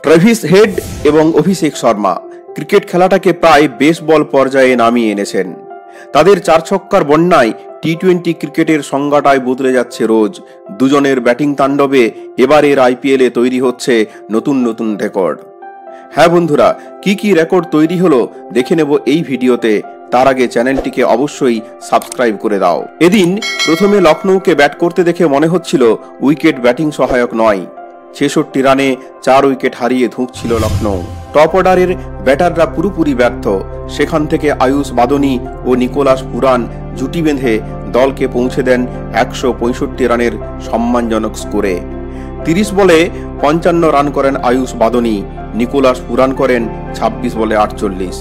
Travis head এবং Abhishek Sharma cricket খেলাটাকে প্রায় বেসবল পর্যায়ে নামিয়ে এনেছেন। তাদের চার ছক্কার বন্যায় টি-20 ক্রিকেটের সংজ্ঞাটাই বদলে যাচ্ছে রোজ। দুজনের ব্যাটিং তাণ্ডবে এবারের আইপিএলে তৈরি হচ্ছে নতুন নতুন রেকর্ড। হ্যাঁ বন্ধুরা, কি রেকর্ড তৈরি হলো দেখে নেব এই ভিডিওতে। তার আগে চ্যানেলটিকে অবশ্যই সাবস্ক্রাইব করে দাও। এদিন প্রথমে লখনৌকে ব্যাট করতে দেখে মনে হচ্ছিল উইকেট ব্যাটিং সহায়ক নয়। 66 রানে 4 উইকেট হারিয়ে ধুঁকছিল লখনৌ। টপ অর্ডারের ব্যাটাররা পুরোপুরি ব্যর্থ। সেখান থেকে আয়ুষ বাদনি ও নিকোলাস পুরান জুটি বেঁধে দলকে পৌঁছে দেন 165 রানের সম্মানজনক স্কোরে। 30 বলে 55 রান করেন আয়ুষ বাদনি, নিকোলাস পুরান করেন 26 বলে 48।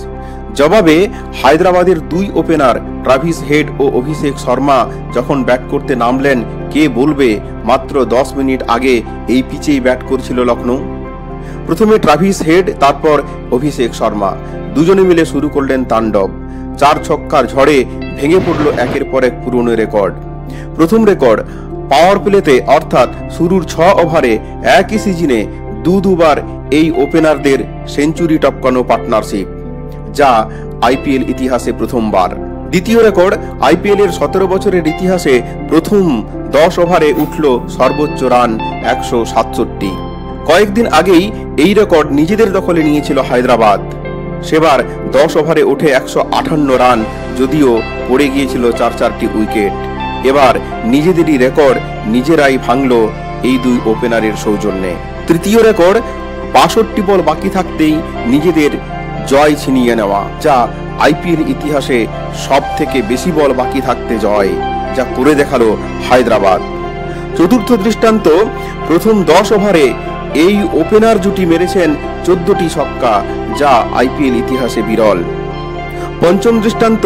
জবাবে হায়দ্রাবাদের দুই ওপেনার ট্রেভিস হেড ও অভিষেক শর্মা যখন ব্যাট করতে নামলেন, কে বলবে মাত্র 10 মিনিট আগে এই পিচেই ব্যাট করছিল লখনৌ। প্রথমে ট্রেভিস হেড, তারপর অভিষেক শর্মা দুজনে মিলে শুরু করলেন তাণ্ডব। 4 ছক্কার ঝড়ে ভেঙে পড়ল একের পর এক পুরনো রেকর্ড। প্রথম রেকর্ড পাওয়ার প্লেতে, অর্থাৎ শুরুর 6 ওভারে একই সিজনে দুবার এই ওপেনারদের সেঞ্চুরি টপকানো পার্টনারশিপ, যা আইপিএল ইতিহাসে প্রথমবার। দ্বিতীয় রেকর্ড আইপিএল এর 17 বছরের ইতিহাসে প্রথম 10 ওভারে উঠল সর্বোচ্চ রান 167। কয়েকদিন আগেই এই রেকর্ড নিজেদের দখলে নিয়েছিল হায়দ্রাবাদ। সেবার 10 ওভারে ওঠে 158 রান, যদিও পড়ে গিয়েছিল 4-4টি উইকেট। এবার নিজেদেরই রেকর্ড নিজেরাই ভাঙল এই দুই ওপেনারের সৌজন্যে। তৃতীয় রেকর্ড 62 বল বাকি থাকতেই নিজেদের জয় ছিনিয়ে নেওয়া, যা আইপিএল ইতিহাসে সব থেকে বেশি বল বাকি থাকতে জয়, যা করে দেখালো হায়দ্রাবাদ। চতুর্থ দৃষ্টান্ত, প্রথম 10 ওভারে এই ওপেনার জুটি মেরেছেন 14টি ছক্কা, যা আইপিএল ইতিহাসে বিরল। পঞ্চম দৃষ্টান্ত,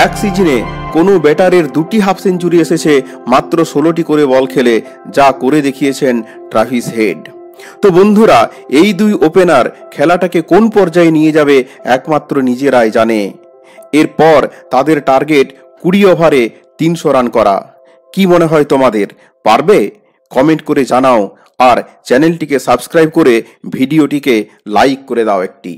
এক সিজনে কোনো ব্যাটারের 2টি হাফ সেঞ্চুরি এসেছে মাত্র 16টি করে বল খেলে, যা করে দেখিয়েছেন ট্রেভিস হেড। তো বন্ধুরা, এই দুই ওপেনার খেলাটাকে কোন পর্যায়ে নিয়ে যাবে একমাত্র নিজেরাই জানে। এরপর তাদের টার্গেট 20 ওভারে 300 রান করা। কি মনে হয় তোমাদের, পারবে? কমেন্ট করে জানাও, আর চ্যানেলটিকে সাবস্ক্রাইব করে ভিডিওটিকে লাইক করে দাও একটি।